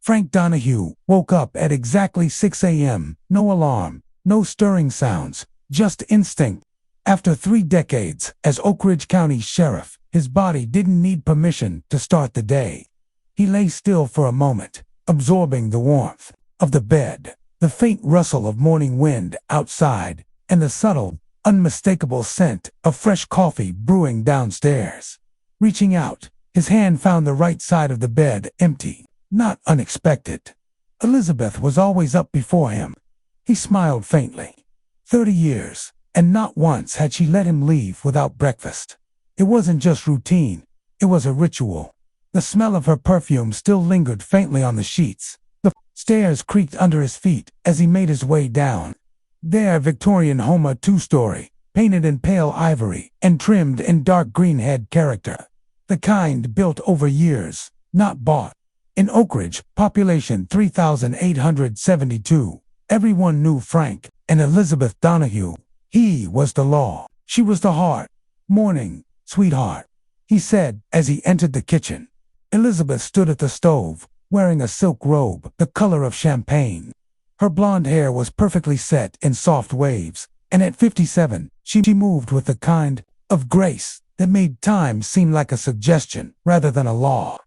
Frank Donahue woke up at exactly 6 a.m., no alarm, no stirring sounds, just instinct. After 3 decades as Oakridge County Sheriff, his body didn't need permission to start the day. He lay still for a moment, absorbing the warmth of the bed, the faint rustle of morning wind outside, and the subtle, unmistakable scent of fresh coffee brewing downstairs. Reaching out, his hand found the right side of the bed empty. Not unexpected. Elizabeth was always up before him. He smiled faintly. 30 years, and not once had she let him leave without breakfast. It wasn't just routine, it was a ritual. The smell of her perfume still lingered faintly on the sheets. The stairs creaked under his feet as he made his way down. Their Victorian home, a 2-story, painted in pale ivory and trimmed in dark green head character. The kind built over years, not bought. In Oakridge, population 3,872, everyone knew Frank and Elizabeth Donahue. He was the law. She was the heart. "Morning, sweetheart," he said as he entered the kitchen. Elizabeth stood at the stove, wearing a silk robe the color of champagne. Her blonde hair was perfectly set in soft waves, and at 57, she moved with the kind of grace that made time seem like a suggestion rather than a law.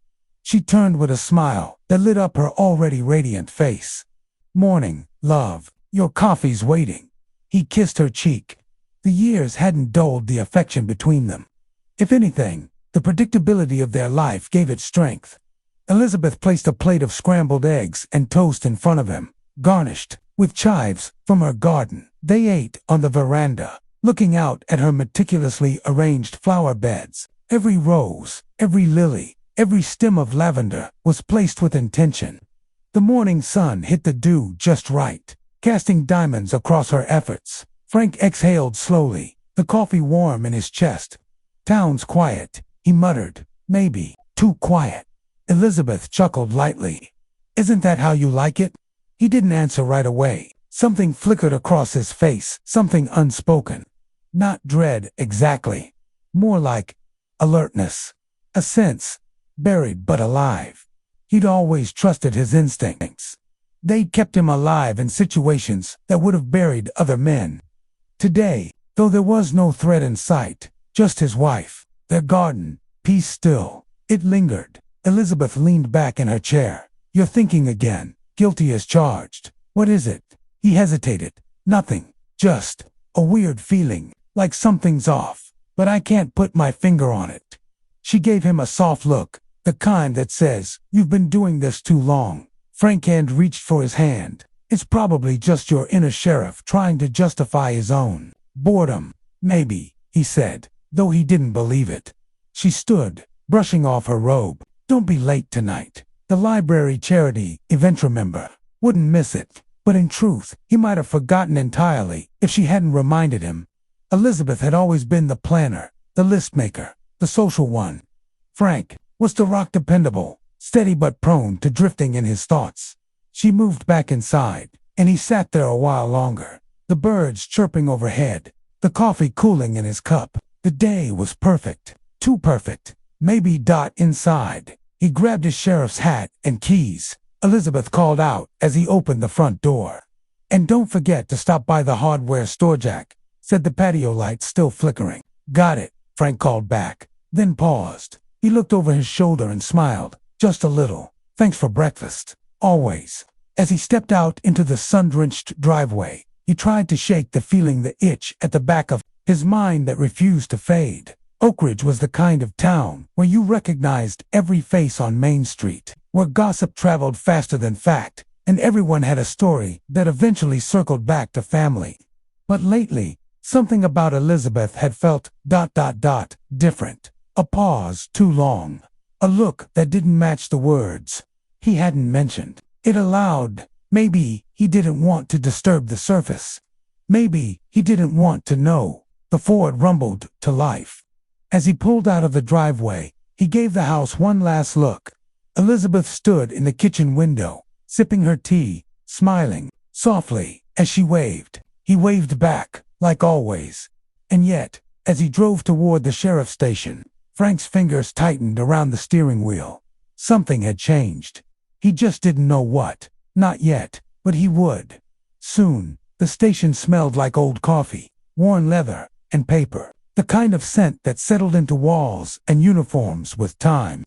She turned with a smile that lit up her already radiant face. "Morning, love. Your coffee's waiting." He kissed her cheek. The years hadn't dulled the affection between them. If anything, the predictability of their life gave it strength. Elizabeth placed a plate of scrambled eggs and toast in front of him, garnished with chives from her garden. They ate on the veranda, looking out at her meticulously arranged flower beds. Every rose, every lily, every stem of lavender was placed with intention. The morning sun hit the dew just right, casting diamonds across her efforts. Frank exhaled slowly, the coffee warm in his chest. "Town's quiet," he muttered. "Maybe too quiet." Elizabeth chuckled lightly. "Isn't that how you like it?" He didn't answer right away. Something flickered across his face, something unspoken. Not dread exactly. More like alertness. A sense, buried but alive. He'd always trusted his instincts. They'd kept him alive in situations that would have buried other men. Today, though there was no threat in sight, just his wife, their garden, peace still, it lingered. Elizabeth leaned back in her chair. "You're thinking again, guilty as charged. What is it?" He hesitated. "Nothing, just a weird feeling, like something's off, but I can't put my finger on it." She gave him a soft look, the kind that says, "You've been doing this too long." Frank hand reached for his hand. "It's probably just your inner sheriff trying to justify his own boredom. Maybe," he said, though he didn't believe it. She stood, brushing off her robe. "Don't be late tonight. The library charity event, remember? Wouldn't miss it." But in truth, he might have forgotten entirely if she hadn't reminded him. Elizabeth had always been the planner, the list maker, the social one. Frank was the rock, dependable, steady but prone to drifting in his thoughts. She moved back inside, and he sat there a while longer, the birds chirping overhead, the coffee cooling in his cup. The day was perfect, too perfect. Maybe. Inside, he grabbed his sheriff's hat and keys. Elizabeth called out as he opened the front door. "And don't forget to stop by the hardware store, Jack," said the patio light still flickering. "Got it," Frank called back, then paused. He looked over his shoulder and smiled, just a little. "Thanks for breakfast, always." As he stepped out into the sun-drenched driveway, he tried to shake the feeling, the itch at the back of his mind that refused to fade. Oakridge was the kind of town where you recognized every face on Main Street, where gossip traveled faster than fact, and everyone had a story that eventually circled back to family. But lately, something about Elizabeth had felt different. A pause too long. A look that didn't match the words he hadn't mentioned. It allowed. Maybe he didn't want to disturb the surface. Maybe he didn't want to know. The Ford rumbled to life. As he pulled out of the driveway, he gave the house one last look. Elizabeth stood in the kitchen window, sipping her tea, smiling softly as she waved. He waved back, like always. And yet, as he drove toward the sheriff's station, Frank's fingers tightened around the steering wheel. Something had changed. He just didn't know what. Not yet, but he would. Soon, the station smelled like old coffee, worn leather, and paper. The kind of scent that settled into walls and uniforms with time.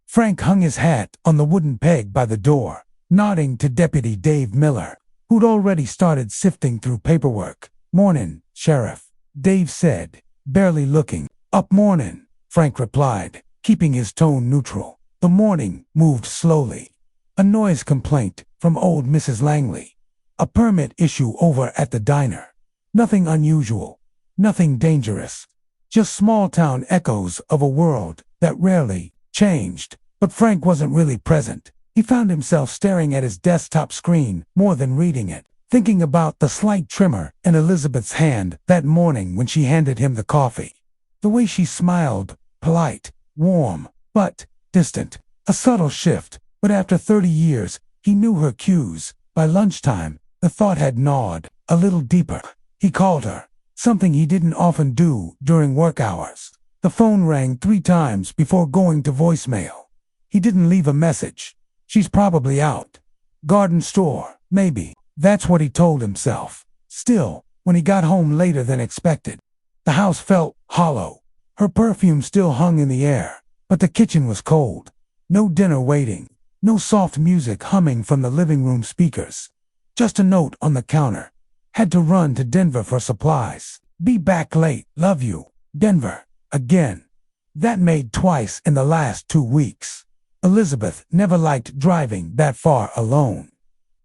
Frank hung his hat on the wooden peg by the door, nodding to Deputy Dave Miller, who'd already started sifting through paperwork. "Mornin', Sheriff," Dave said, barely looking. "Up mornin'," Frank replied, keeping his tone neutral. The morning moved slowly. A noise complaint from old Mrs. Langley. A permit issue over at the diner. Nothing unusual, nothing dangerous. Just small-town echoes of a world that rarely changed. But Frank wasn't really present. He found himself staring at his desktop screen more than reading it, thinking about the slight tremor in Elizabeth's hand that morning when she handed him the coffee. The way she smiled, polite, warm, but distant. A subtle shift, but after 30 years, he knew her cues. By lunchtime, the thought had gnawed a little deeper. He called her, something he didn't often do during work hours. The phone rang 3 times before going to voicemail. He didn't leave a message. She's probably out. Garden store, maybe. That's what he told himself. Still, when he got home later than expected, the house felt hollow. Her perfume still hung in the air, but the kitchen was cold. No dinner waiting. No soft music humming from the living room speakers. Just a note on the counter. Had to run to Denver for supplies. Be back late. Love you. Denver. Again. That made twice in the last 2 weeks. Elizabeth never liked driving that far alone.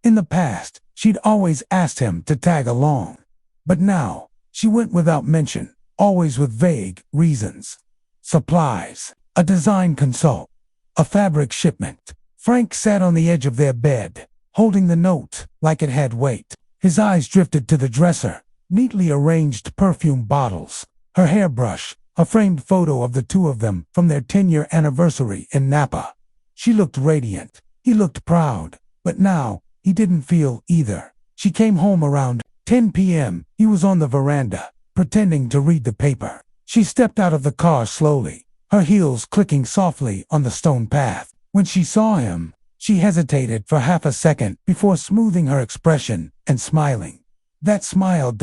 In the past, she'd always asked him to tag along. But now, she went without mention, always with vague reasons. Supplies. A design consult. A fabric shipment. Frank sat on the edge of their bed, holding the note like it had weight. His eyes drifted to the dresser, neatly arranged perfume bottles, her hairbrush, a framed photo of the two of them from their 10-year anniversary in Napa. She looked radiant. He looked proud, but now he didn't feel either. She came home around 10 p.m. He was on the veranda, pretending to read the paper. She stepped out of the car slowly, her heels clicking softly on the stone path. When she saw him, she hesitated for half a second before smoothing her expression and smiling. That smile,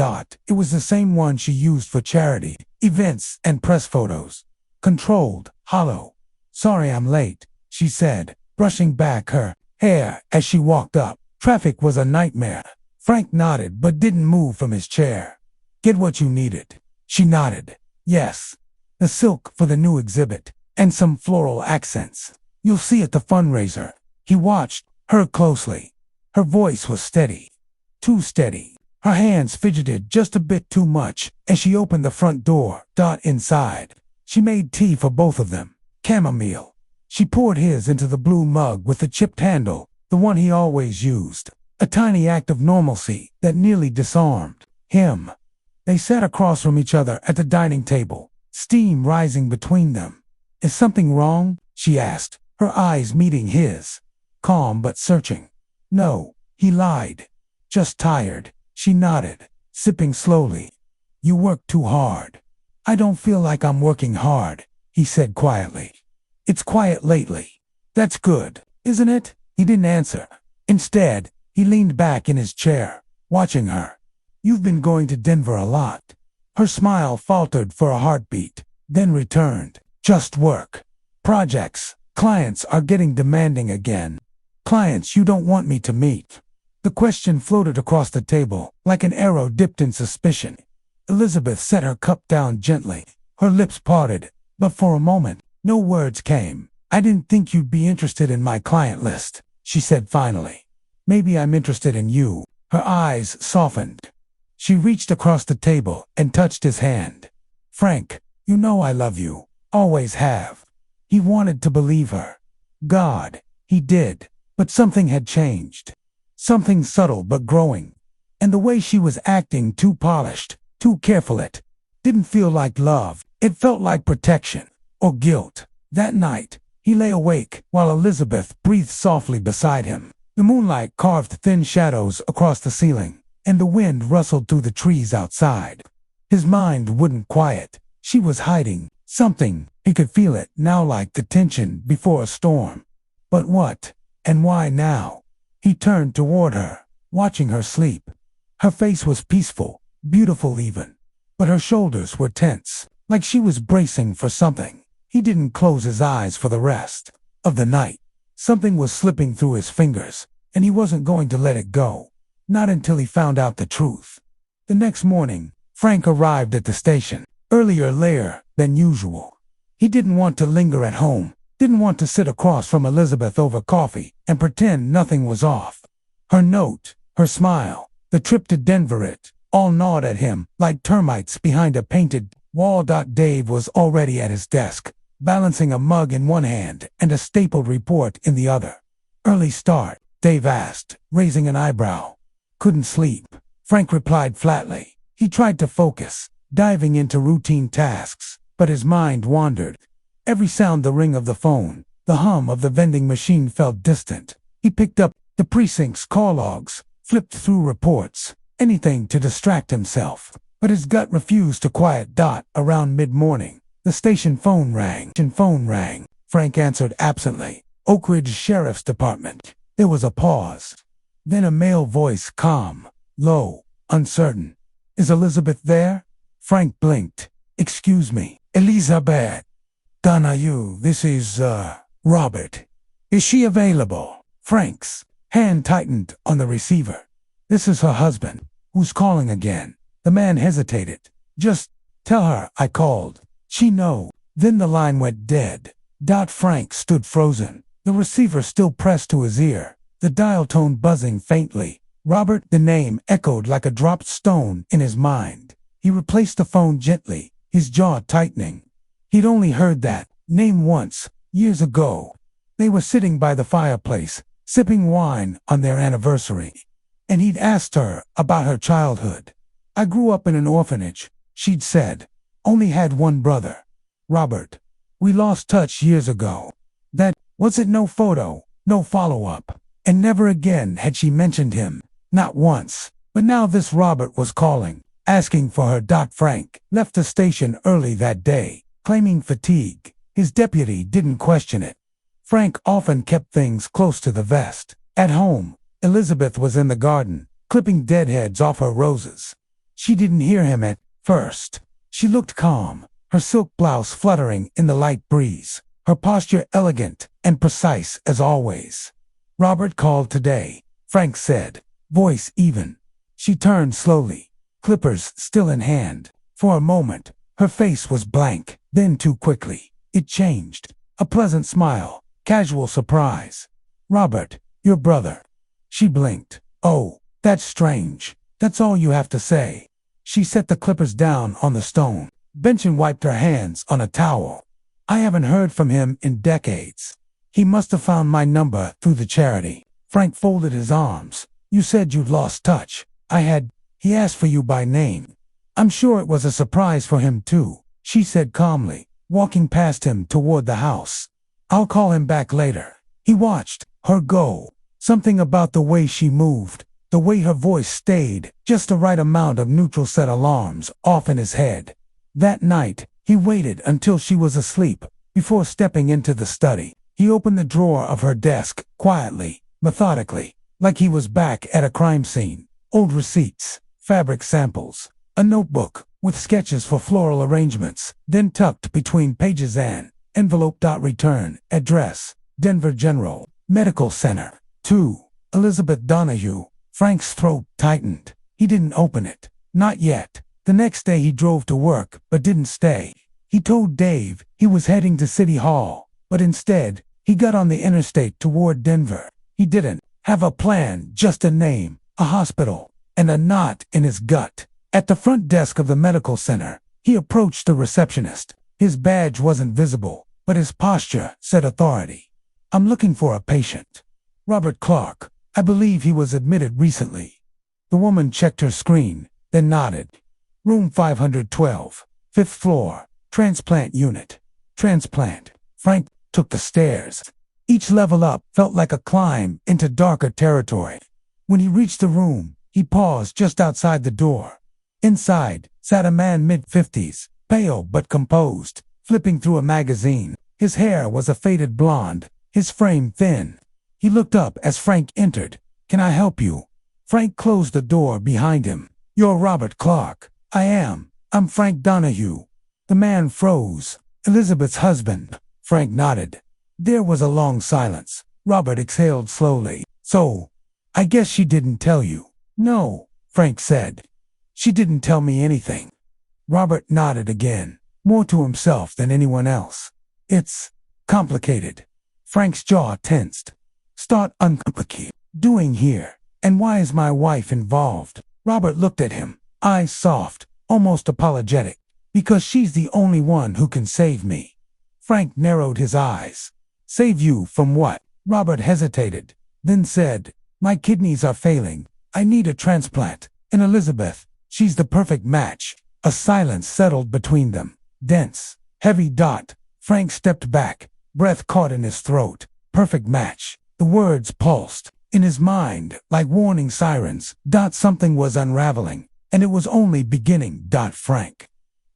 it was the same one she used for charity, events, and press photos. Controlled, hollow. "Sorry I'm late," she said, brushing back her hair as she walked up. Traffic was a nightmare. Frank nodded but didn't move from his chair. "Get what you needed?" She nodded. "Yes. The silk for the new exhibit, and some floral accents. You'll see at the fundraiser." He watched her closely. Her voice was steady. Too steady. Her hands fidgeted just a bit too much as she opened the front door. Inside, she made tea for both of them. Chamomile. She poured his into the blue mug with the chipped handle, the one he always used. A tiny act of normalcy that nearly disarmed him. They sat across from each other at the dining table, steam rising between them. "Is something wrong?" she asked, her eyes meeting his. Calm but searching. "No," he lied. "Just tired." She nodded, sipping slowly. "You work too hard." "I don't feel like I'm working hard," he said quietly. "It's quiet lately." "That's good, isn't it?" He didn't answer. Instead, he leaned back in his chair, watching her. "You've been going to Denver a lot." Her smile faltered for a heartbeat, then returned. "Just work. Projects. Clients are getting demanding again. Clients you don't want me to meet." The question floated across the table, like an arrow dipped in suspicion. Elizabeth set her cup down gently, her lips parted, but for a moment, no words came. "I didn't think you'd be interested in my client list," she said finally. "Maybe I'm interested in you." Her eyes softened. She reached across the table and touched his hand. "Frank, you know I love you. Always have." He wanted to believe her. God, he did. But something had changed. Something subtle but growing. And the way she was acting, too polished, too careful, it didn't feel like love. It felt like protection or guilt. That night, he lay awake while Elizabeth breathed softly beside him. The moonlight carved thin shadows across the ceiling, and the wind rustled through the trees outside. His mind wouldn't quiet. She was hiding something. He could feel it now, like the tension before a storm. But what? And why now? He turned toward her, watching her sleep. Her face was peaceful, beautiful even, but her shoulders were tense, like she was bracing for something. He didn't close his eyes for the rest of the night. Something was slipping through his fingers, and he wasn't going to let it go, not until he found out the truth. The next morning, Frank arrived at the station, earlier than usual. He didn't want to linger at home, didn't want to sit across from Elizabeth over coffee and pretend nothing was off. Her note, her smile, the trip to Denver, it all gnawed at him like termites behind a painted wall. Dave was already at his desk, balancing a mug in one hand and a stapled report in the other. Early start, Dave asked, raising an eyebrow. Couldn't sleep, Frank replied flatly. He tried to focus, diving into routine tasks, but his mind wandered. Every sound, the ring of the phone, the hum of the vending machine, felt distant. He picked up the precinct's call logs, flipped through reports, anything to distract himself. But his gut refused to quiet. Around mid-morning, the station phone rang. Frank answered absently. Oakridge Sheriff's Department. There was a pause. Then a male voice, calm, low, uncertain. Is Elizabeth there? Frank blinked. Excuse me, Elizabeth Donahue, this is, Robert. Is she available? Frank's hand tightened on the receiver. This is her husband, who's calling again. The man hesitated. Just tell her I called. She know. Then the line went dead. Frank stood frozen, the receiver still pressed to his ear, the dial tone buzzing faintly. Robert, the name echoed like a dropped stone in his mind. He replaced the phone gently, his jaw tightening. He'd only heard that name once, years ago. They were sitting by the fireplace, sipping wine on their anniversary. And he'd asked her about her childhood. I grew up in an orphanage, she'd said. Only had one brother, Robert. We lost touch years ago. That was it. No photo, no follow-up. And never again had she mentioned him, not once. But now this Robert was calling, asking for her. Frank left the station early that day, claiming fatigue. His deputy didn't question it. Frank often kept things close to the vest. At home, Elizabeth was in the garden, clipping deadheads off her roses. She didn't hear him at first. She looked calm, her silk blouse fluttering in the light breeze, her posture elegant and precise as always. Robert called today, Frank said, voice even. She turned slowly, clippers still in hand. For a moment, her face was blank, then too quickly, it changed. A pleasant smile, casual surprise. Robert, your brother. She blinked. Oh, that's strange. That's all you have to say. She set the clippers down on the stone bench and wiped her hands on a towel. I haven't heard from him in decades. He must have found my number through the charity. Frank folded his arms. You said you'd lost touch. He asked for you by name. I'm sure it was a surprise for him too, she said calmly, walking past him toward the house. I'll call him back later. He watched her go. Something about the way she moved, the way her voice stayed, just the right amount of neutral set alarms off in his head. That night, he waited until she was asleep before stepping into the study. He opened the drawer of her desk, quietly, methodically, like he was back at a crime scene. Old receipts, fabric samples, a notebook with sketches for floral arrangements, then tucked between pages an envelope. Return, address, Denver General Medical Center, 2, Elizabeth Donahue. Frank's throat tightened. He didn't open it. Not yet. The next day he drove to work, but didn't stay. He told Dave he was heading to City Hall, but instead, he got on the interstate toward Denver. He didn't have a plan, just a name, a hospital, and a knot in his gut. At the front desk of the medical center, he approached the receptionist. His badge wasn't visible, but his posture said authority. I'm looking for a patient. Robert Clark. I believe he was admitted recently. The woman checked her screen, then nodded. Room 512, 5th floor, transplant unit. Transplant. Frank took the stairs. Each level up felt like a climb into darker territory. When he reached the room, he paused just outside the door. Inside sat a man mid-50s, pale but composed, flipping through a magazine. His hair was a faded blonde, his frame thin. He looked up as Frank entered. "Can I help you?" Frank closed the door behind him. "You're Robert Clark." "I am. I'm Frank Donahue." The man froze. "Elizabeth's husband." Frank nodded. There was a long silence. Robert exhaled slowly. "So, I guess she didn't tell you." "No," Frank said. "She didn't tell me anything." Robert nodded again, more to himself than anyone else. "It's complicated." Frank's jaw tensed. "Start uncomplicated. Doing here? And why is my wife involved?" Robert looked at him, eyes soft, almost apologetic. "Because she's the only one who can save me." Frank narrowed his eyes. "Save you from what?" Robert hesitated, then said, "My kidneys are failing. I need a transplant. And Elizabeth, she's the perfect match." A silence settled between them. Dense, heavy dot. Frank stepped back, breath caught in his throat. Perfect match. The words pulsed in his mind like warning sirens. Something was unraveling, and it was only beginning. Frank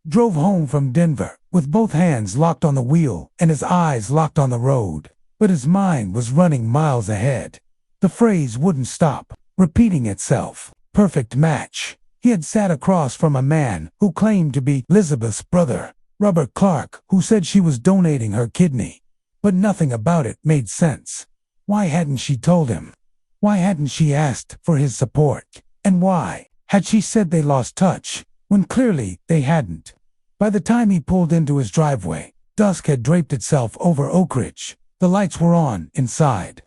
drove home from Denver with both hands locked on the wheel and his eyes locked on the road. But his mind was running miles ahead. The phrase wouldn't stop, repeating itself. Perfect match. He had sat across from a man who claimed to be Elizabeth's brother, Robert Clark, who said she was donating her kidney. But nothing about it made sense. Why hadn't she told him? Why hadn't she asked for his support? And why had she said they lost touch, when clearly they hadn't? By the time he pulled into his driveway, dusk had draped itself over Oakridge. The lights were on inside.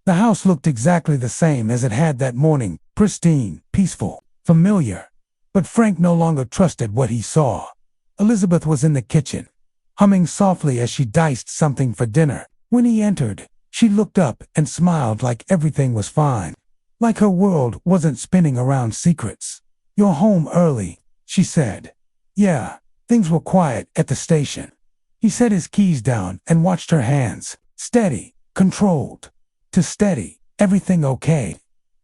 The house looked exactly the same as it had that morning, pristine, peaceful, familiar. But Frank no longer trusted what he saw. Elizabeth was in the kitchen, humming softly as she diced something for dinner. When he entered, she looked up and smiled like everything was fine, like her world wasn't spinning around secrets. "You're home early," she said. "Yeah, things were quiet at the station." He set his keys down and watched her hands, steady, controlled. To steady. "Everything okay?"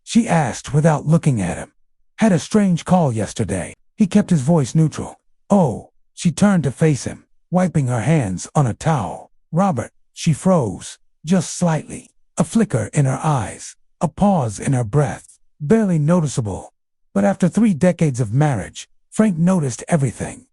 she asked without looking at him. "Had a strange call yesterday." He kept his voice neutral. "Oh." She turned to face him, wiping her hands on a towel. "Robert." She froze, just slightly. A flicker in her eyes, a pause in her breath, barely noticeable. But after 3 decades of marriage, Frank noticed everything.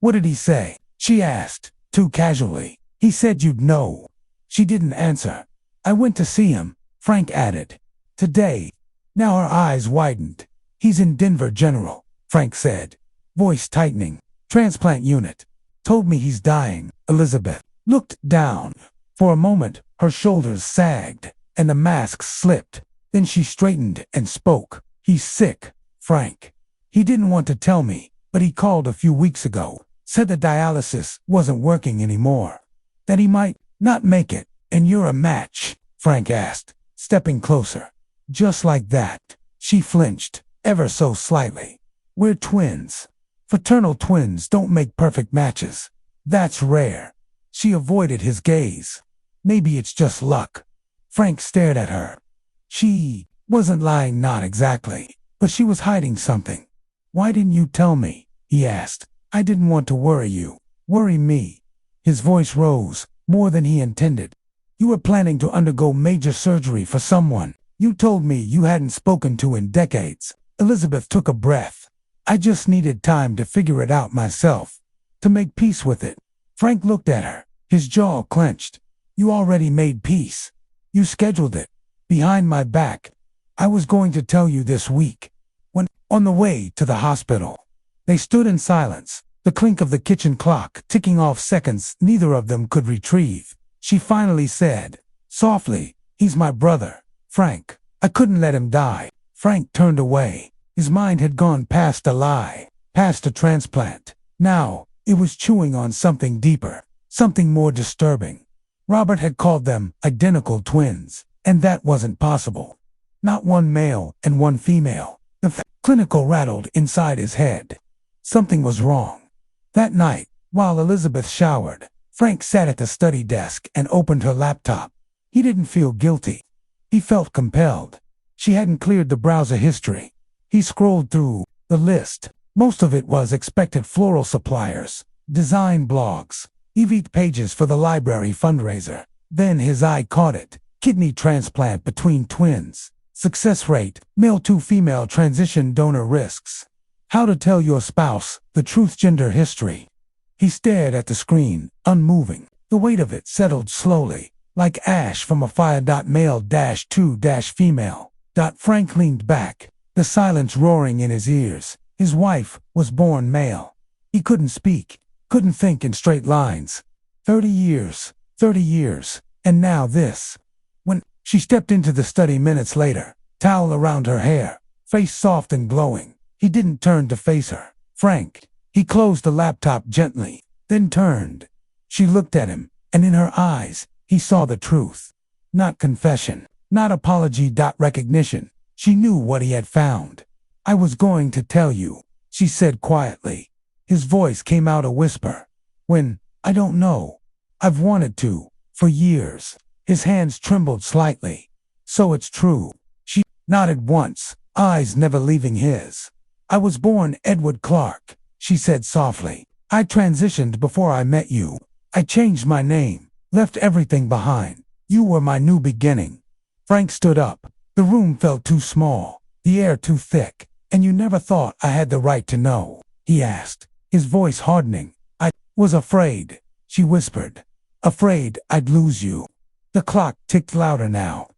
"What did he say?" she asked, too casually. "He said you'd know." She didn't answer. "I went to see him," Frank added. "Today." Now her eyes widened. "He's in Denver General," Frank said, voice tightening. "Transplant unit. Told me he's dying." Elizabeth looked down. For a moment, her shoulders sagged, and the mask slipped. Then she straightened and spoke. "He's sick, Frank. He didn't want to tell me, but he called a few weeks ago. Said the dialysis wasn't working anymore. That he might not make it. And you're a match?" Frank asked, stepping closer. Just like that. She flinched, ever so slightly. "We're twins. Fraternal twins don't make perfect matches. That's rare." She avoided his gaze. "Maybe it's just luck." Frank stared at her. She wasn't lying, not exactly, but she was hiding something. "Why didn't you tell me?" he asked. "I didn't want to worry you." "Worry me?" His voice rose, more than he intended. "You were planning to undergo major surgery for someone you told me you hadn't spoken to in decades." Elizabeth took a breath. "I just needed time to figure it out myself, to make peace with it." Frank looked at her, his jaw clenched. "You already made peace. You scheduled it. Behind my back. I was going to tell you this week." When on the way to the hospital, they stood in silence, the clink of the kitchen clock ticking off seconds neither of them could retrieve. She finally said, softly, "He's my brother, Frank. I couldn't let him die." Frank turned away. His mind had gone past a lie, past a transplant. Now, it was chewing on something deeper, something more disturbing. Robert had called them identical twins, and that wasn't possible. Not one male and one female. The clinical rattled inside his head. Something was wrong. That night, while Elizabeth showered, Frank sat at the study desk and opened her laptop. He didn't feel guilty. He felt compelled. She hadn't cleared the browser history. He scrolled through the list. Most of it was expected floral suppliers, design blogs, event pages for the library fundraiser. Then his eye caught it. kidney transplant between twins. Success rate, male to female transition donor risks. How to tell your spouse the truth gender history. He stared at the screen, unmoving. The weight of it settled slowly, like ash from a fire. Male-to-female. Frank leaned back, the silence roaring in his ears. His wife was born male. He couldn't speak, couldn't think in straight lines. 30 years, and now this. When she stepped into the study minutes later, towel around her hair, face soft and glowing, he didn't turn to face her. Frank. He closed the laptop gently, then turned. She looked at him, and in her eyes, he saw the truth. Not confession, not apology. Recognition. She knew what he had found. I was going to tell you, she said quietly. His voice came out a whisper. I don't know. I've wanted to, for years. His hands trembled slightly. So it's true. She nodded once, eyes never leaving his. I was born Edward Clark, she said softly. I transitioned before I met you. I changed my name, left everything behind. You were my new beginning. Frank stood up. The room felt too small, the air too thick. And you never thought I had the right to know? He asked, his voice hardening. I was afraid, she whispered. Afraid I'd lose you. The clock ticked louder now.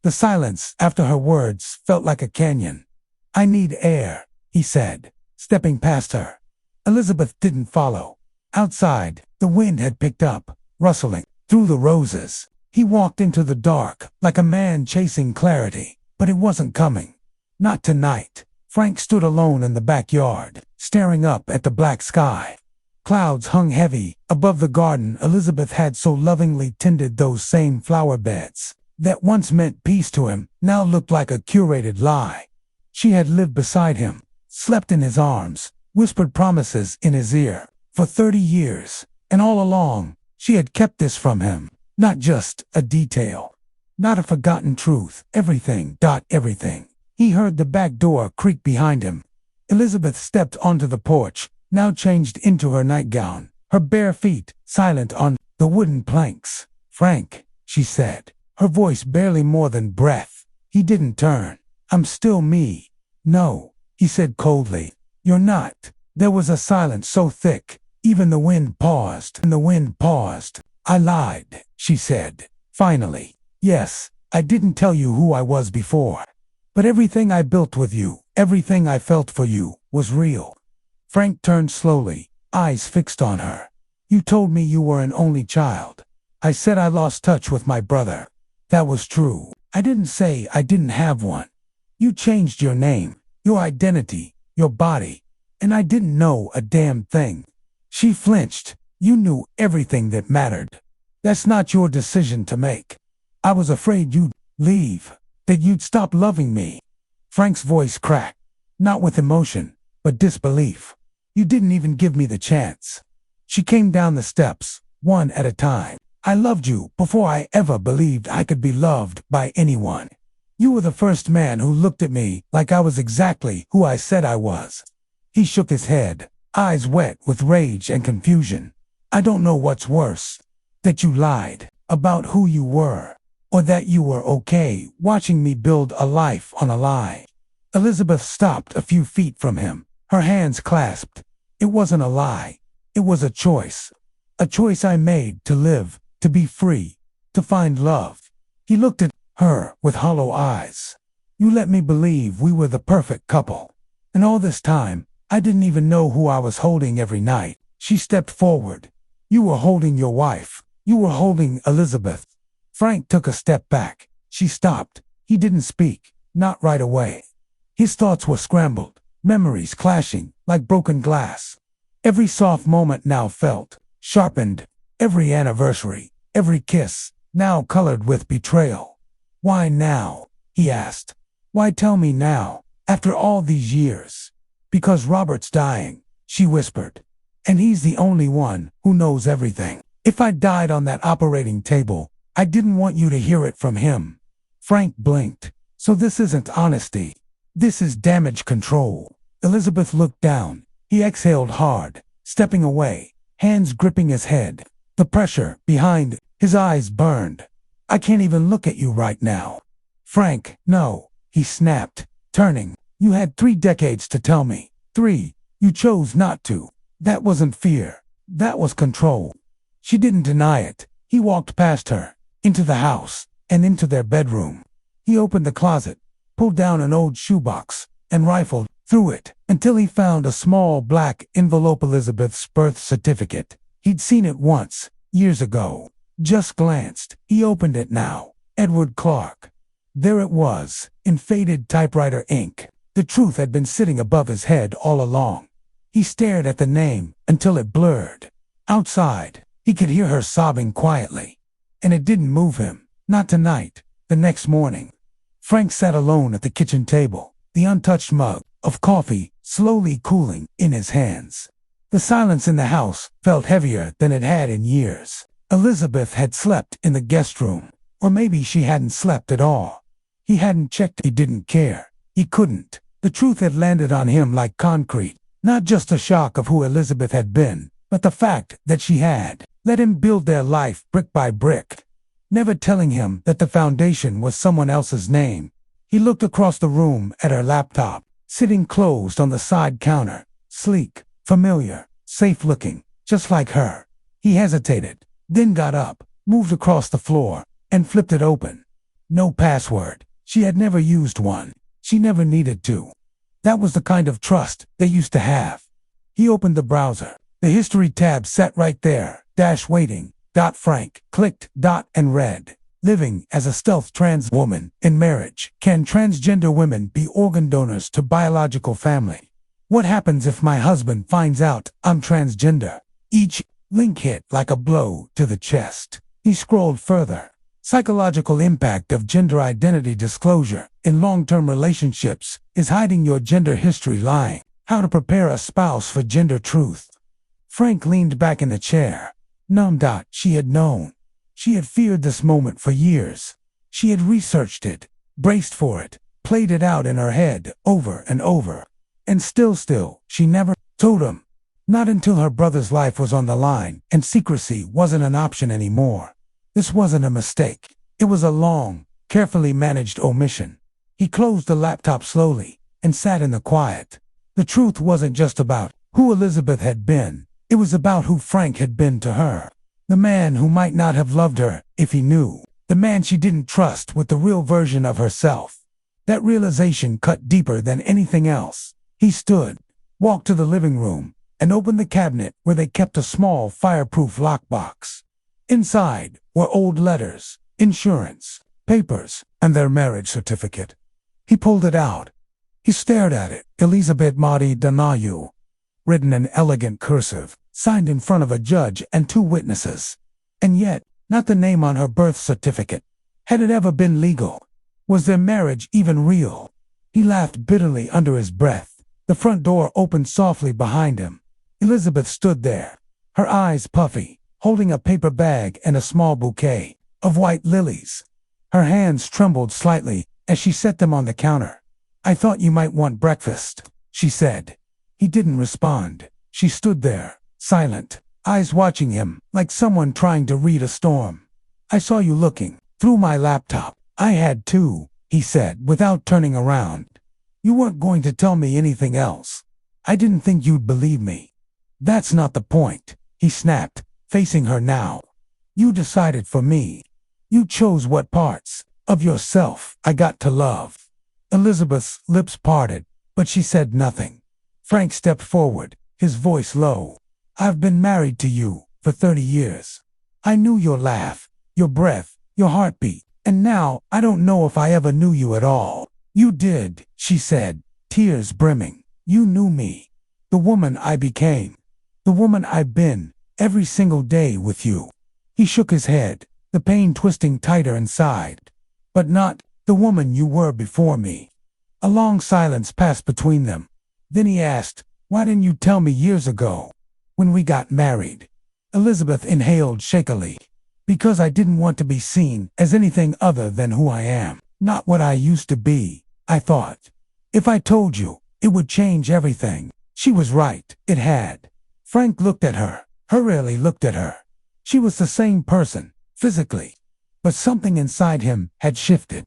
The silence after her words felt like a canyon. I need air, he said, stepping past her. Elizabeth didn't follow. Outside, the wind had picked up, rustling through the roses. He walked into the dark, like a man chasing clarity, but it wasn't coming. Not tonight. Frank stood alone in the backyard, staring up at the black sky. Clouds hung heavy above the garden Elizabeth had so lovingly tended. Those same flower beds that once meant peace to him now looked like a curated lie. She had lived beside him, slept in his arms, whispered promises in his ear for 30 years, and all along she had kept this from him. Not just a detail, not a forgotten truth, everything. He heard the back door creak behind him. Elizabeth stepped onto the porch, now changed into her nightgown, her bare feet silent on the wooden planks. Frank, she said, her voice barely more than breath. He didn't turn. I'm still me. No, he said coldly. You're not. There was a silence so thick, even the wind paused. I lied, she said, finally. Yes, I didn't tell you who I was before. But everything I built with you, everything I felt for you, was real. Frank turned slowly, eyes fixed on her. You told me you were an only child. I said I lost touch with my brother. That was true. I didn't say I didn't have one. You changed your name, your identity, your body, and I didn't know a damn thing. She flinched. You knew everything that mattered. That's not your decision to make. I was afraid you'd leave, that you'd stop loving me. Frank's voice cracked, not with emotion, but disbelief. You didn't even give me the chance. She came down the steps, one at a time. I loved you before I ever believed I could be loved by anyone. You were the first man who looked at me like I was exactly who I said I was. He shook his head, eyes wet with rage and confusion. I don't know what's worse, that you lied about who you were, or that you were okay watching me build a life on a lie. Elizabeth stopped a few feet from him, her hands clasped. It wasn't a lie. It was a choice. A choice I made to live, to be free, to find love. He looked at her with hollow eyes. You let me believe we were the perfect couple. And all this time, I didn't even know who I was holding every night. She stepped forward. You were holding your wife. You were holding Elizabeth. Frank took a step back. She stopped. He didn't speak, not right away. His thoughts were scrambled, memories clashing like broken glass. Every soft moment now felt, sharpened, every anniversary, every kiss, now colored with betrayal. Why now? He asked. Why tell me now, after all these years? Because Robert's dying, she whispered. And he's the only one who knows everything. If I died on that operating table, I didn't want you to hear it from him. Frank blinked. So this isn't honesty. This is damage control. Elizabeth looked down. He exhaled hard, stepping away, hands gripping his head. The pressure behind his eyes burned. I can't even look at you right now." "Frank, no," he snapped, turning. "You had 3 decades to tell me. 3. You chose not to. That wasn't fear. That was control." She didn't deny it. He walked past her, into the house, and into their bedroom. He opened the closet, pulled down an old shoebox, and rifled through it until he found a small black envelope, Elizabeth's birth certificate. He'd seen it once, years ago. Just glanced. He opened it now. Edward Clark. There it was, in faded typewriter ink. The truth had been sitting above his head all along. He stared at the name until it blurred. Outside, he could hear her sobbing quietly. And it didn't move him. Not tonight. The next morning. Frank sat alone at the kitchen table, the untouched mug of coffee slowly cooling in his hands. The silence in the house felt heavier than it had in years. Elizabeth had slept in the guest room. Or maybe she hadn't slept at all. He hadn't checked. He didn't care. He couldn't. The truth had landed on him like concrete. Not just the shock of who Elizabeth had been, but the fact that she had let him build their life brick by brick, never telling him that the foundation was someone else's name. He looked across the room at her laptop, sitting closed on the side counter, sleek, familiar, safe-looking, just like her. He hesitated, then got up, moved across the floor, and flipped it open. No password. She had never used one. She never needed to. That was the kind of trust they used to have. He opened the browser. The history tab sat right there. Waiting. Frank clicked. And read. Living as a stealth trans woman in marriage. Can transgender women be organ donors to biological family? What happens if my husband finds out I'm transgender? Each link hit like a blow to the chest. He scrolled further. Psychological impact of gender identity disclosure in long-term relationships is hiding your gender history, lying. How to prepare a spouse for gender truth. Frank leaned back in the chair. Numb. She had known. She had feared this moment for years. She had researched it, braced for it, played it out in her head over and over. And still, she never told him. Not until her brother's life was on the line and secrecy wasn't an option anymore. This wasn't a mistake. It was a long, carefully managed omission. He closed the laptop slowly and sat in the quiet. The truth wasn't just about who Elizabeth had been. It was about who Frank had been to her. The man who might not have loved her if he knew. The man she didn't trust with the real version of herself. That realization cut deeper than anything else. He stood, walked to the living room, and opened the cabinet where they kept a small fireproof lockbox. Inside were old letters, insurance, papers, and their marriage certificate. He pulled it out. He stared at it. Elizabeth Marie Donahue, written in elegant cursive, signed in front of a judge and 2 witnesses. And yet, not the name on her birth certificate. Had it ever been legal? Was their marriage even real? He laughed bitterly under his breath. The front door opened softly behind him. Elizabeth stood there, her eyes puffy, holding a paper bag and a small bouquet of white lilies. Her hands trembled slightly as she set them on the counter. "I thought you might want breakfast," she said. He didn't respond. She stood there, silent, eyes watching him like someone trying to read a storm. "I saw you looking through my laptop. I had too," he said without turning around. "You weren't going to tell me anything else. I didn't think you'd believe me." "That's not the point," he snapped, facing her now. "You decided for me. You chose what parts of yourself I got to love." Elizabeth's lips parted, but she said nothing. Frank stepped forward, his voice low. "I've been married to you for 30 years. I knew your laugh, your breath, your heartbeat, and now I don't know if I ever knew you at all." "You did," she said, tears brimming. "You knew me. The woman I became. The woman I've been, every single day with you." He shook his head, the pain twisting tighter inside. "But not the woman you were before me." A long silence passed between them. Then he asked, "Why didn't you tell me years ago, when we got married?" Elizabeth inhaled shakily. "Because I didn't want to be seen as anything other than who I am, not what I used to be. I thought, if I told you, it would change everything." She was right, it had. Frank looked at her, hurriedly looked at her. She was the same person, physically. But something inside him had shifted.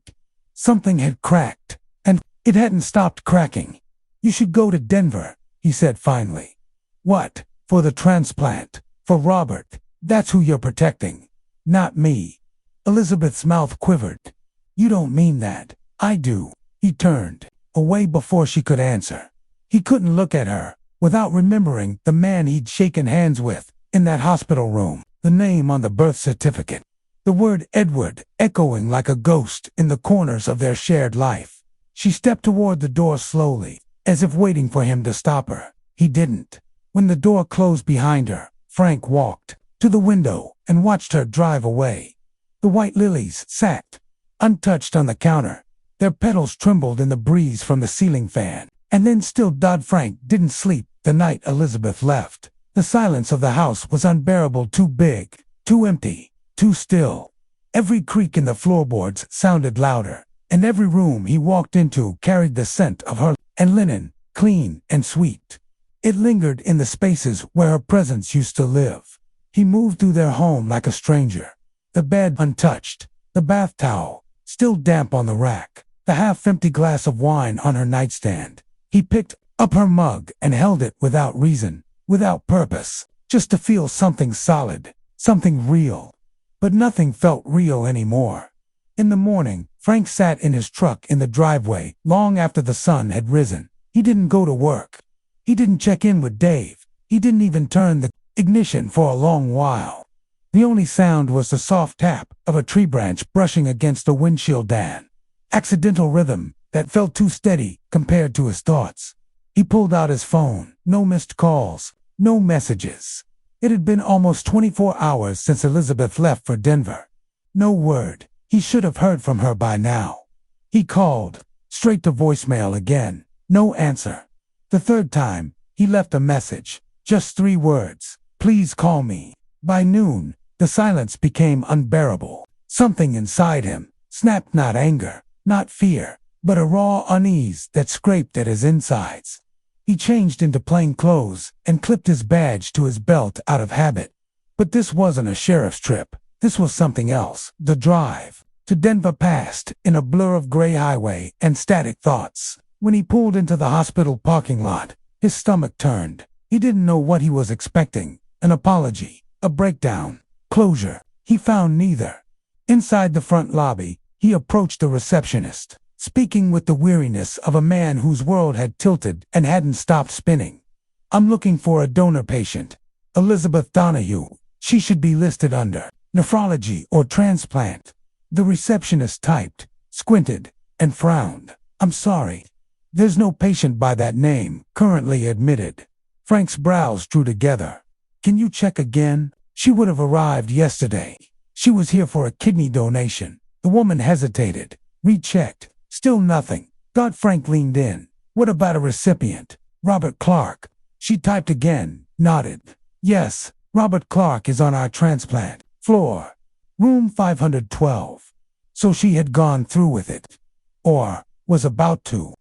Something had cracked, and it hadn't stopped cracking. "You should go to Denver," he said finally. "What? For the transplant? For Robert? That's who you're protecting. Not me." Elizabeth's mouth quivered. "You don't mean that." "I do." He turned away before she could answer. He couldn't look at her without remembering the man he'd shaken hands with in that hospital room, the name on the birth certificate, the word Edward echoing like a ghost in the corners of their shared life. She stepped toward the door slowly, as if waiting for him to stop her. He didn't. When the door closed behind her, Frank walked to the window and watched her drive away. The white lilies sat untouched on the counter. Their petals trembled in the breeze from the ceiling fan. And then still Dodd-Frank didn't sleep the night Elizabeth left. The silence of the house was unbearable, too big, too empty, too still. Every creak in the floorboards sounded louder, and every room he walked into carried the scent of her and linen, clean and sweet. It lingered in the spaces where her presence used to live. He moved through their home like a stranger. The bed untouched, the bath towel still damp on the rack, the half-empty glass of wine on her nightstand. He picked up her mug and held it without reason, without purpose, just to feel something solid, something real. But nothing felt real anymore. In the morning, Frank sat in his truck in the driveway long after the sun had risen. He didn't go to work. He didn't check in with Dave. He didn't even turn the ignition for a long while. The only sound was the soft tap of a tree branch brushing against the windshield, an accidental rhythm that felt too steady compared to his thoughts. He pulled out his phone. No missed calls, no messages. It had been almost 24 hours since Elizabeth left for Denver. No word. He should have heard from her by now. He called, straight to voicemail again. No answer. The third time, he left a message. Just 3 words. "Please call me." By noon, the silence became unbearable. Something inside him snapped, not anger, not fear, but a raw unease that scraped at his insides. He changed into plain clothes and clipped his badge to his belt out of habit. But this wasn't a sheriff's trip. This was something else. The drive to Denver passed in a blur of gray highway and static thoughts. When he pulled into the hospital parking lot, his stomach turned. He didn't know what he was expecting. An apology, a breakdown, closure. He found neither. Inside the front lobby, he approached the receptionist, speaking with the weariness of a man whose world had tilted and hadn't stopped spinning. "I'm looking for a donor patient. Elizabeth Donahue. She should be listed under nephrology or transplant." The receptionist typed, squinted, and frowned. "I'm sorry. There's no patient by that name currently admitted." Frank's brows drew together. "Can you check again? She would have arrived yesterday. She was here for a kidney donation." The woman hesitated, rechecked. Still nothing. Dodd-Frank leaned in. "What about a recipient? Robert Clark?" She typed again, nodded. "Yes, Robert Clark is on our transplant floor. Room 512. So she had gone through with it. Or was about to.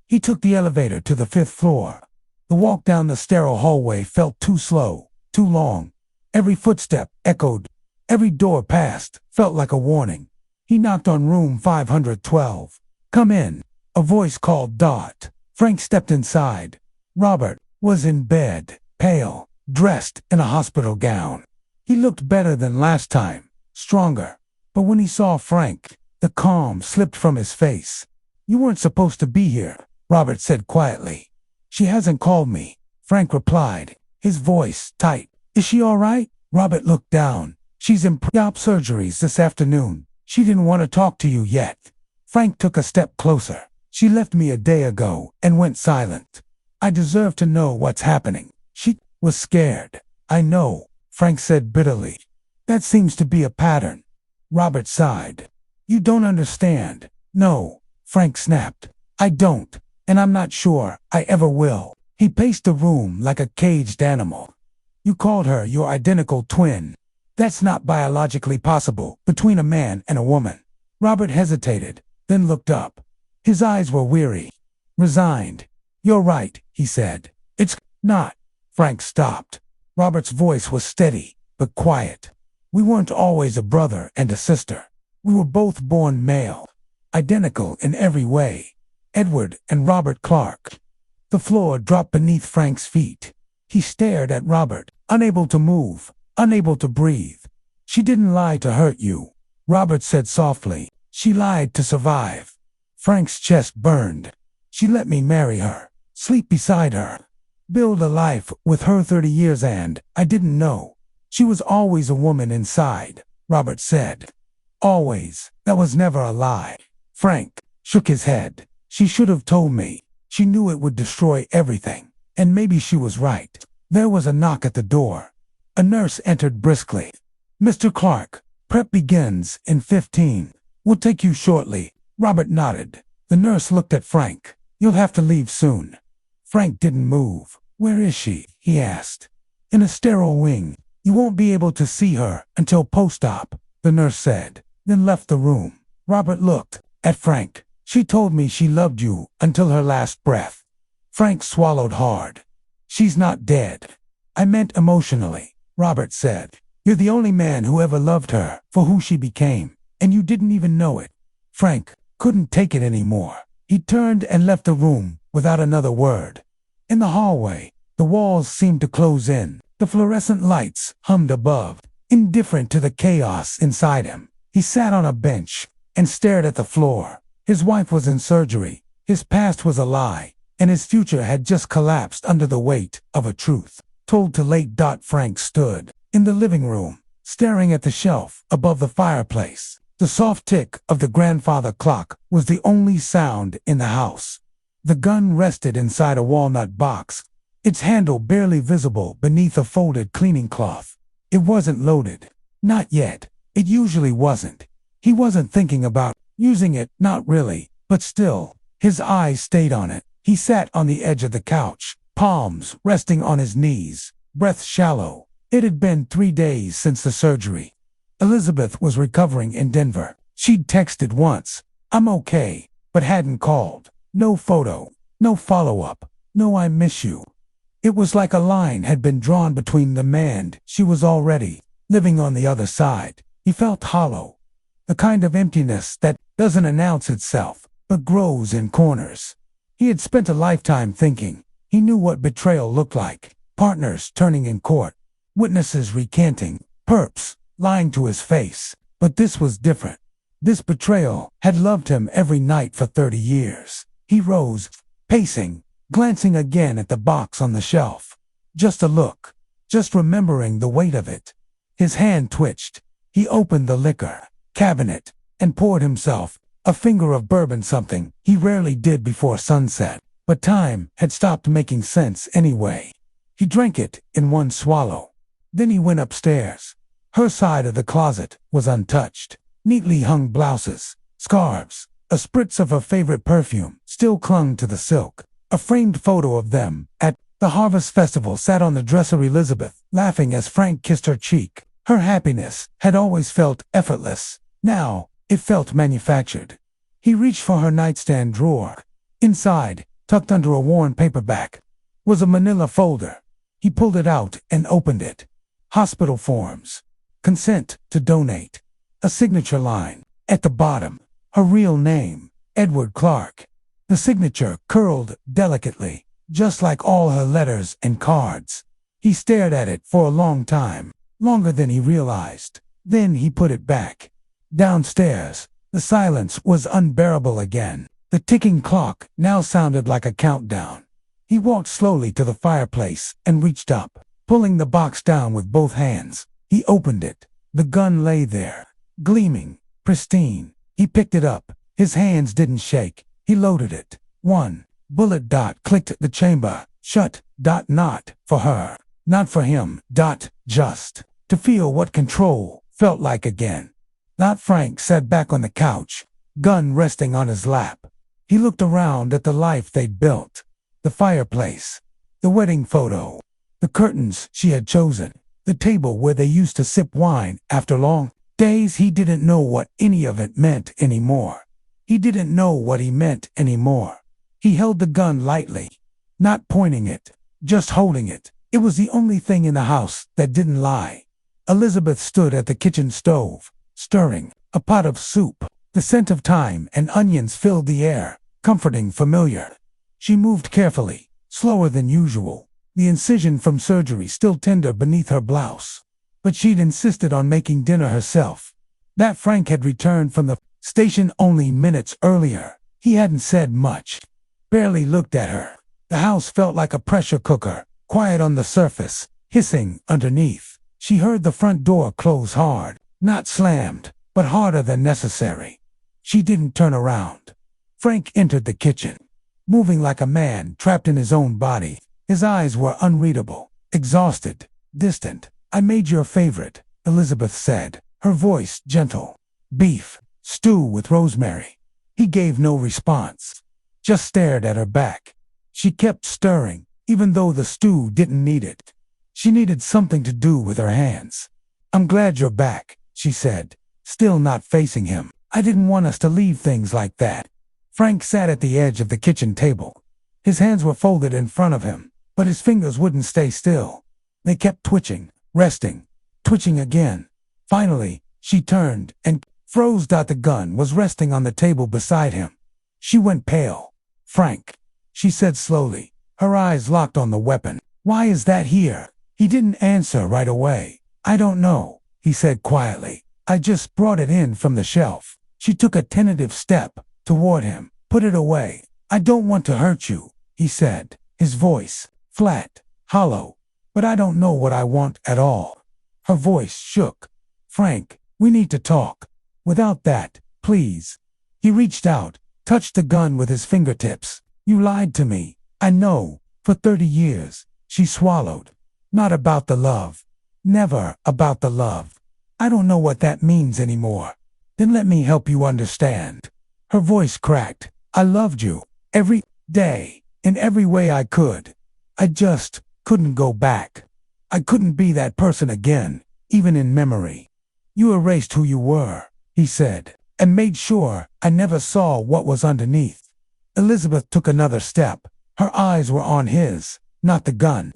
He took the elevator to the 5th floor. The walk down the sterile hallway felt too slow, too long. Every footstep echoed. Every door passed felt like a warning. He knocked on room 512. "Come in." A voice called Dot. Frank stepped inside. Robert was in bed, pale, dressed in a hospital gown. He looked better than last time, stronger. But when he saw Frank, the calm slipped from his face. "You weren't supposed to be here," Robert said quietly. "She hasn't called me," Frank replied, his voice tight. "Is she all right?" Robert looked down. "She's in pre-op surgeries this afternoon. She didn't want to talk to you yet." Frank took a step closer. "She left me a day ago and went silent. I deserve to know what's happening." "She was scared." "I know," Frank said bitterly. "That seems to be a pattern." Robert sighed. "You don't understand." "No," Frank snapped. "I don't, and I'm not sure I ever will." He paced the room like a caged animal. "You called her your identical twin. That's not biologically possible between a man and a woman." Robert hesitated, then looked up. His eyes were weary, resigned. "You're right," he said. "It's not." Frank stopped. Robert's voice was steady, but quiet. We weren't always a brother and a sister. We were both born male, identical in every way. Edward and Robert Clark. The floor dropped beneath Frank's feet. He stared at Robert, unable to move, unable to breathe. She didn't lie to hurt you, Robert said softly. She lied to survive. Frank's chest burned. She let me marry her, sleep beside her, build a life with her 30 years, and I didn't know. She was always a woman inside, Robert said. Always. That was never a lie. Frank shook his head. She should have told me. She knew it would destroy everything. And maybe she was right. There was a knock at the door. A nurse entered briskly. Mr. Clark, prep begins in 15. We'll take you shortly. Robert nodded. The nurse looked at Frank. You'll have to leave soon. Frank didn't move. Where is she? He asked. In a sterile wing. You won't be able to see her until post-op, the nurse said, then left the room. Robert looked at Frank. She told me she loved you until her last breath. Frank swallowed hard. She's not dead. I meant emotionally, Robert said. You're the only man who ever loved her for who she became, and you didn't even know it. Frank couldn't take it anymore. He turned and left the room without another word. In the hallway, the walls seemed to close in. The fluorescent lights hummed above, indifferent to the chaos inside him. He sat on a bench and stared at the floor. His wife was in surgery. His past was a lie, and his future had just collapsed under the weight of a truth told too late. Frank stood in the living room, staring at the shelf above the fireplace. The soft tick of the grandfather clock was the only sound in the house. The gun rested inside a walnut box, its handle barely visible beneath a folded cleaning cloth. It wasn't loaded. Not yet. It usually wasn't. He wasn't thinking about using it, not really, but still, his eyes stayed on it. He sat on the edge of the couch, palms resting on his knees, breath shallow. It had been 3 days since the surgery. Elizabeth was recovering in Denver. She'd texted once, "I'm okay," but hadn't called. No photo, no follow-up, no "I miss you." It was like a line had been drawn between them and she was already living on the other side. He felt hollow, the kind of emptiness that doesn't announce itself, but grows in corners. He had spent a lifetime thinking. He knew what betrayal looked like. Partners turning in court, witnesses recanting, perps lying to his face. But this was different. This betrayal had loved him every night for 30 years. He rose, pacing, glancing again at the box on the shelf. Just a look, just remembering the weight of it. His hand twitched. He opened the liquor cabinet and poured himself a finger of bourbon, something he rarely did before sunset. But time had stopped making sense anyway. He drank it in one swallow. Then he went upstairs. Her side of the closet was untouched. Neatly hung blouses, scarves, a spritz of her favorite perfume still clung to the silk. A framed photo of them at the Harvest Festival sat on the dresser. Elizabeth, laughing as Frank kissed her cheek. Her happiness had always felt effortless. Now, it felt manufactured. He reached for her nightstand drawer. Inside, tucked under a worn paperback, was a manila folder. He pulled it out and opened it. Hospital forms. Consent to donate. A signature line. At the bottom, her real name, Edward Clark. The signature curled delicately, just like all her letters and cards. He stared at it for a long time, longer than he realized. Then he put it back. Downstairs, the silence was unbearable again. The ticking clock now sounded like a countdown. He walked slowly to the fireplace and reached up, pulling the box down with both hands. He opened it. The gun lay there, gleaming, pristine. He picked it up. His hands didn't shake. He loaded it. One bullet clicked the chamber. Shut. Not for her. Not for him. Just to feel what control felt like again. Not Frank sat back on the couch, gun resting on his lap. He looked around at the life they'd built. The fireplace, the wedding photo, the curtains she had chosen, the table where they used to sip wine after long days. He didn't know what any of it meant anymore. He didn't know what he meant anymore. He held the gun lightly, not pointing it, just holding it. It was the only thing in the house that didn't lie. Elizabeth stood at the kitchen stove, stirring a pot of soup. The scent of thyme and onions filled the air, comforting, familiar. She moved carefully, slower than usual, the incision from surgery still tender beneath her blouse. But she'd insisted on making dinner herself. That Frank had returned from the station only minutes earlier. He hadn't said much, barely looked at her. The house felt like a pressure cooker, quiet on the surface, hissing underneath. She heard the front door close hard, not slammed, but harder than necessary. She didn't turn around. Frank entered the kitchen, moving like a man trapped in his own body. His eyes were unreadable, exhausted, distant. "I made your favorite," Elizabeth said, her voice gentle. "Beef stew with rosemary." He gave no response, just stared at her back. She kept stirring, even though the stew didn't need it. She needed something to do with her hands. "I'm glad you're back," she said, still not facing him. "I didn't want us to leave things like that." Frank sat at the edge of the kitchen table. His hands were folded in front of him, but his fingers wouldn't stay still. They kept twitching, resting, twitching again. Finally, she turned and froze. The gun was resting on the table beside him. She went pale. "Frank," she said slowly, her eyes locked on the weapon. "Why is that here?" He didn't answer right away. "I don't know," he said quietly. "I just brought it in from the shelf." She took a tentative step toward him. "Put it away." "I don't want to hurt you," he said, his voice flat, hollow. "But I don't know what I want at all." Her voice shook. "Frank, we need to talk. Without that, please." He reached out, touched the gun with his fingertips. "You lied to me. I know, for 30 years. She swallowed. "Not about the love. Never about the love." "I don't know what that means anymore." "Then let me help you understand." Her voice cracked. "I loved you. Every day. In every way I could. I just couldn't go back. I couldn't be that person again, even in memory. You erased who you were," he said, "and made sure I never saw what was underneath." Elizabeth took another step. Her eyes were on his, not the gun.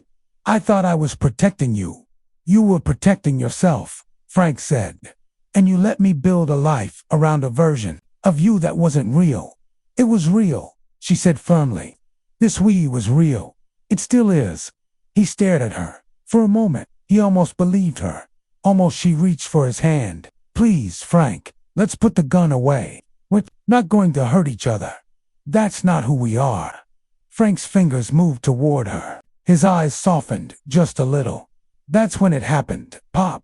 "I thought I was protecting you." "You were protecting yourself," Frank said. "And you let me build a life around a version of you that wasn't real." "It was real," she said firmly. "This we was real. It still is." He stared at her. For a moment, he almost believed her. Almost she reached for his hand. "Please, Frank, let's put the gun away. We're not going to hurt each other. That's not who we are." Frank's fingers moved toward her. His eyes softened just a little. That's when it happened. Pop,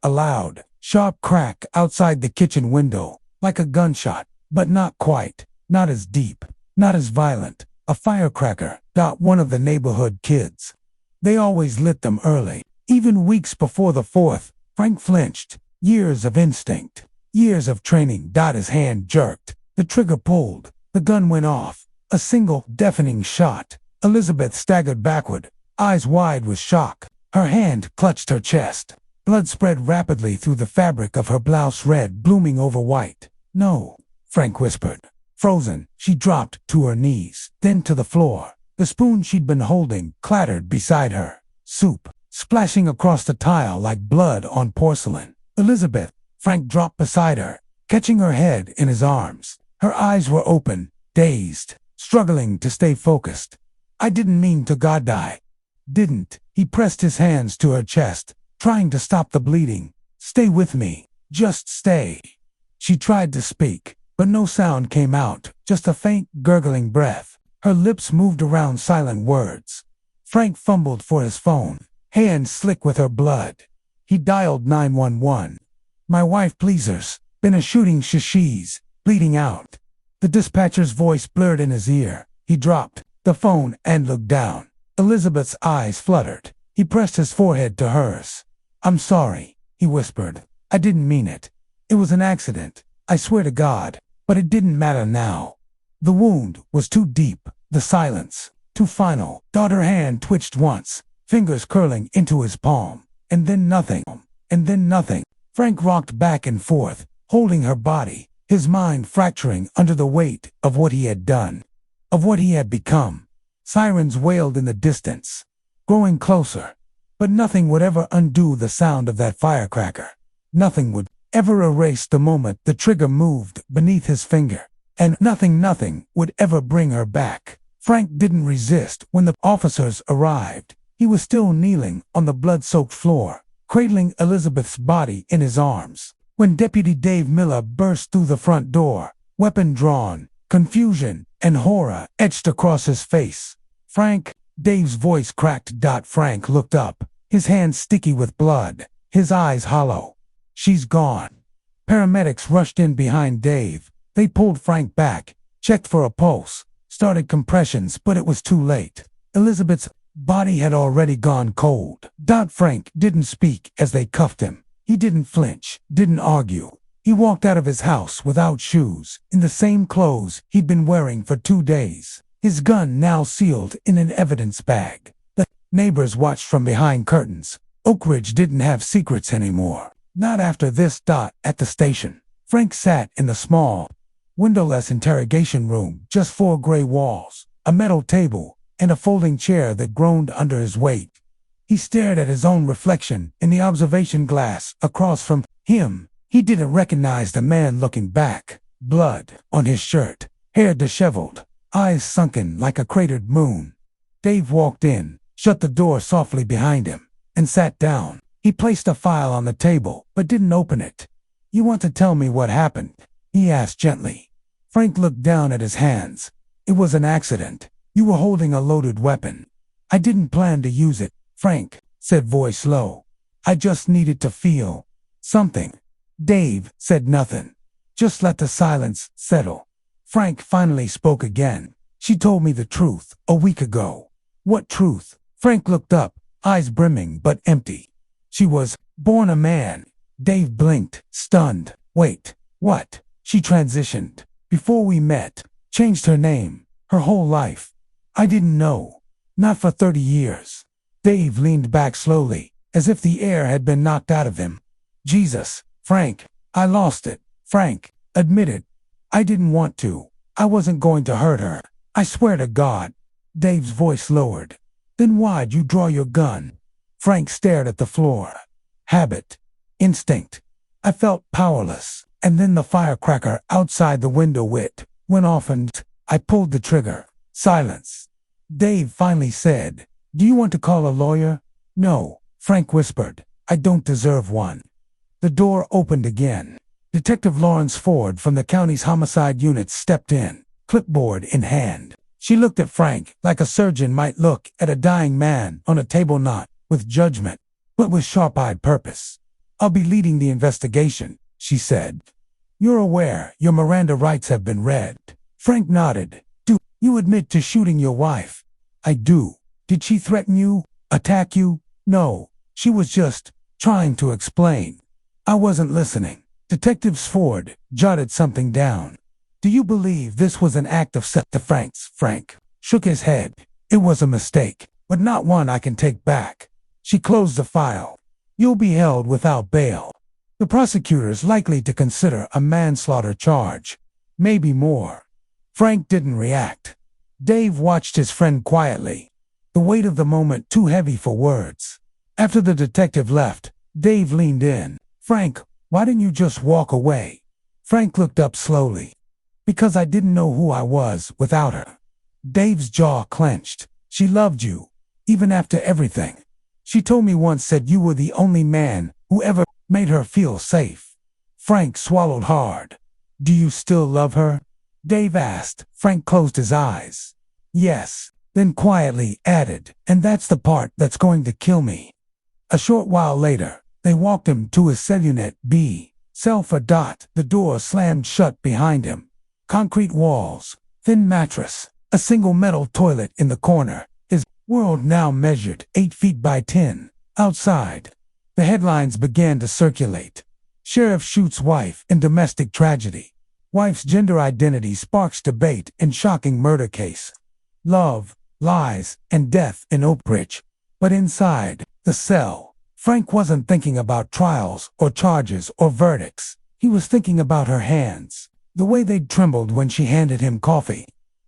a loud, sharp crack outside the kitchen window, like a gunshot, but not quite, not as deep, not as violent. A firecracker. One of the neighborhood kids. They always lit them early. Even weeks before the 4th, Frank flinched. Years of instinct. Years of training. His hand jerked. The trigger pulled. The gun went off. A single, deafening shot. Elizabeth staggered backward, eyes wide with shock. Her hand clutched her chest. Blood spread rapidly through the fabric of her blouse, red blooming over white. "No," Frank whispered. Frozen, she dropped to her knees, then to the floor. The spoon she'd been holding clattered beside her. Soup, splashing across the tile like blood on porcelain. "Elizabeth." Frank dropped beside her, catching her head in his arms. Her eyes were open, dazed, struggling to stay focused. "I didn't mean to die." "Didn't." He pressed his hands to her chest, trying to stop the bleeding. "Stay with me. Just stay." She tried to speak, but no sound came out, just a faint, gurgling breath. Her lips moved around silent words. Frank fumbled for his phone, hands slick with her blood. He dialed 911. "My wife, pleasers. Been a shooting. She's bleeding out." The dispatcher's voice blurred in his ear. He dropped the phone and looked down. Elizabeth's eyes fluttered. He pressed his forehead to hers. "I'm sorry," he whispered. "I didn't mean it. It was an accident. I swear to God. But it didn't matter now." The wound was too deep, the silence too final. Her hand twitched once, fingers curling into his palm, and then nothing, and then nothing. Frank rocked back and forth, holding her body, his mind fracturing under the weight of what he had done, of what he had become. Sirens wailed in the distance, growing closer. But nothing would ever undo the sound of that firecracker. Nothing would ever erase the moment the trigger moved beneath his finger. And nothing would ever bring her back. Frank didn't resist when the officers arrived. He was still kneeling on the blood-soaked floor, cradling Elizabeth's body in his arms, when Deputy Dave Miller burst through the front door, weapon drawn, confusion and horror etched across his face. "Frank," Dave's voice cracked. Frank looked up, his hands sticky with blood, his eyes hollow. "She's gone." Paramedics rushed in behind Dave. They pulled Frank back, checked for a pulse, started compressions, but it was too late. Elizabeth's body had already gone cold. Frank didn't speak as they cuffed him. He didn't flinch, didn't argue. He walked out of his house without shoes, in the same clothes he'd been wearing for 2 days, his gun now sealed in an evidence bag. The neighbors watched from behind curtains. Oakridge didn't have secrets anymore. Not after this. At the station, Frank sat in the small, windowless interrogation room, just 4 gray walls, a metal table, and a folding chair that groaned under his weight. He stared at his own reflection in the observation glass across from him. He didn't recognize the man looking back. Blood on his shirt, hair disheveled, eyes sunken like a cratered moon. Dave walked in, shut the door softly behind him, and sat down. He placed a file on the table, but didn't open it. "You want to tell me what happened?" he asked gently. Frank looked down at his hands. "It was an accident. You were holding a loaded weapon." "I didn't plan to use it," Frank said, voice low. "I just needed to feel something." Dave said nothing. Just let the silence settle. Frank finally spoke again. "She told me the truth a week ago." "What truth?" Frank looked up, eyes brimming but empty. "She was born a man." Dave blinked, stunned. "Wait, what?" "She transitioned before we met, changed her name, her whole life." "I didn't know." "Not for 30 years. Dave leaned back slowly, as if the air had been knocked out of him. "Jesus, Frank, I lost it." Frank admitted. "I didn't want to. I wasn't going to hurt her. I swear to God." Dave's voice lowered. "Then why'd you draw your gun?" Frank stared at the floor. "Habit. Instinct. I felt powerless. And then the firecracker outside the window went off and I pulled the trigger." Silence. Dave finally said, "Do you want to call a lawyer?" "No," Frank whispered. "I don't deserve one." The door opened again. Detective Lawrence Ford from the county's homicide unit stepped in, clipboard in hand. She looked at Frank like a surgeon might look at a dying man on a table, not with judgment, but with sharp-eyed purpose. "I'll be leading the investigation," she said. "You're aware your Miranda rights have been read?" Frank nodded. "Do you admit to shooting your wife?" "I do." "Did she threaten you? Attack you?" "No. She was just trying to explain." "I wasn't listening." Detective Ford jotted something down. "Do you believe this was an act of self-defense?" Frank shook his head. "It was a mistake, but not one I can take back." She closed the file. "You'll be held without bail. The prosecutor's likely to consider a manslaughter charge. Maybe more." Frank didn't react. Dave watched his friend quietly, the weight of the moment too heavy for words. After the detective left, Dave leaned in. "Frank, why didn't you just walk away?" Frank looked up slowly. "Because I didn't know who I was without her." Dave's jaw clenched. "She loved you, even after everything. She told me once said you were the only man who ever made her feel safe." Frank swallowed hard. "Do you still love her?" Dave asked. Frank closed his eyes. "Yes," then quietly added, "and that's the part that's going to kill me." A short while later, they walked him to his cell unit B. Cell for Dot. The door slammed shut behind him. Concrete walls, thin mattress, a single metal toilet in the corner. His world now measured 8 feet by 10. Outside, the headlines began to circulate. Sheriff shoots wife in domestic tragedy. Wife's gender identity sparks debate in shocking murder case. Love, lies, and death in Oakridge. But inside the cell, Frank wasn't thinking about trials or charges or verdicts. He was thinking about her hands, the way they'd trembled when she handed him coffee,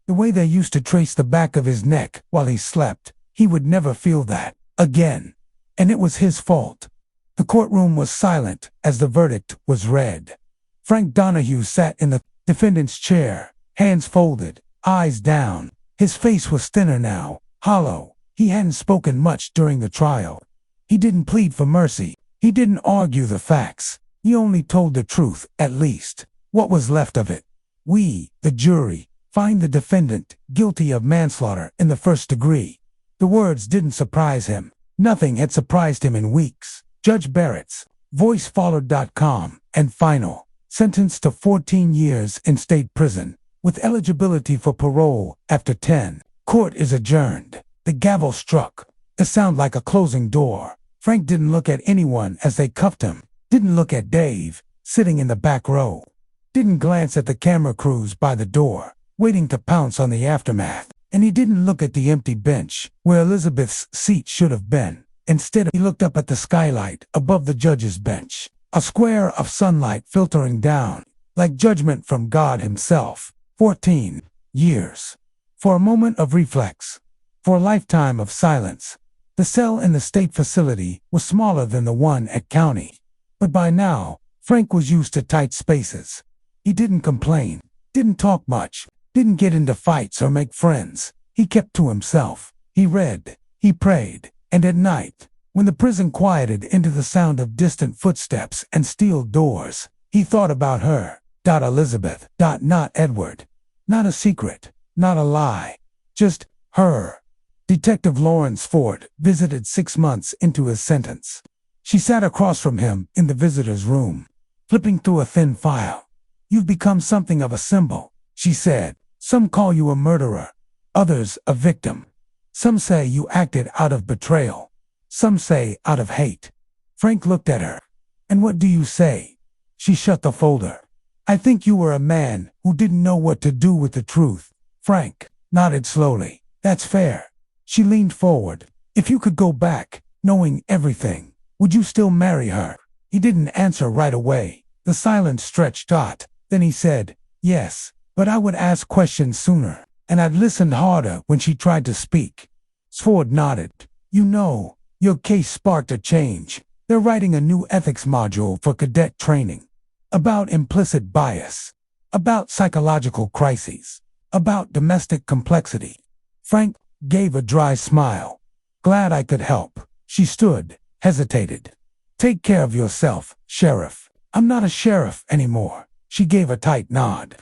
the way they used to trace the back of his neck while he slept. He would never feel that again. and it was his fault. The courtroom was silent as the verdict was read. Frank Donahue sat in the defendant's chair, hands folded, eyes down. His face was thinner now, hollow. He hadn't spoken much during the trial. He didn't plead for mercy. He didn't argue the facts. He only told the truth, at least. What was left of it? We, the jury, find the defendant guilty of manslaughter in the first degree. The words didn't surprise him. Nothing had surprised him in weeks. Judge Barrett's voicefollowed.com and final. Sentenced to 14 years in state prison, with eligibility for parole after 10. Court is adjourned. The gavel struck. It sounded like a closing door. Frank didn't look at anyone as they cuffed him. Didn't look at Dave, sitting in the back row. Didn't glance at the camera crews by the door, waiting to pounce on the aftermath. And he didn't look at the empty bench, where Elizabeth's seat should have been. Instead, he looked up at the skylight above the judge's bench. A square of sunlight filtering down, like judgment from God himself. 14 years. For a moment of reflex. For a lifetime of silence. The cell in the state facility was smaller than the one at county. But by now, Frank was used to tight spaces. He didn't complain, didn't talk much, didn't get into fights or make friends. He kept to himself. He read, he prayed, and at night, when the prison quieted into the sound of distant footsteps and steel doors, he thought about her. Elizabeth. Not Edward. Not a secret, not a lie. Just her. Detective Lawrence Ford visited 6 months into his sentence. She sat across from him in the visitor's room, flipping through a thin file. You've become something of a symbol, she said. Some call you a murderer, others a victim. Some say you acted out of betrayal. Some say out of hate. Frank looked at her. And what do you say? She shut the folder. I think you were a man who didn't know what to do with the truth. Frank nodded slowly. That's fair. She leaned forward. If you could go back, knowing everything, would you still marry her? He didn't answer right away. The silence stretched taut. Then he said, yes, but I would ask questions sooner, and I'd listened harder when she tried to speak. Ford nodded. You know, your case sparked a change. They're writing a new ethics module for cadet training. About implicit bias. About psychological crises. About domestic complexity. Frank gave a dry smile. Glad I could help. She stood, hesitated. Take care of yourself, Sheriff. I'm not a sheriff anymore. She gave a tight nod.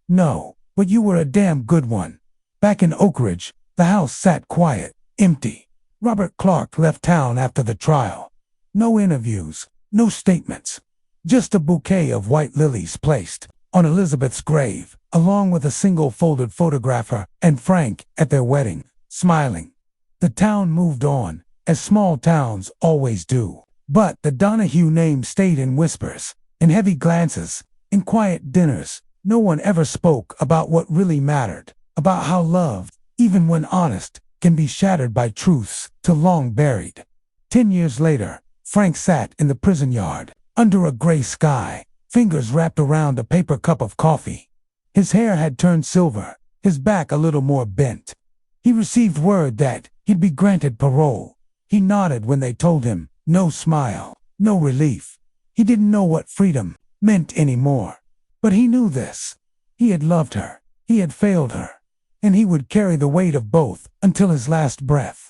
No, but you were a damn good one. Back in Oakridge, the house sat quiet, empty. Robert Clark left town after the trial. No interviews, no statements. Just a bouquet of white lilies placed on Elizabeth's grave, along with a single folded photograph of her and Frank at their wedding, smiling. The town moved on, as small towns always do. But the Donahue name stayed in whispers, in heavy glances, in quiet dinners. No one ever spoke about what really mattered, about how love, even when honest, can be shattered by truths too long buried. 10 years later, Frank sat in the prison yard, under a gray sky, fingers wrapped around a paper cup of coffee. His hair had turned silver, his back a little more bent. He received word that he'd be granted parole. He nodded when they told him, no smile, no relief. He didn't know what freedom meant anymore. But he knew this. He had loved her. He had failed her. And he would carry the weight of both until his last breath.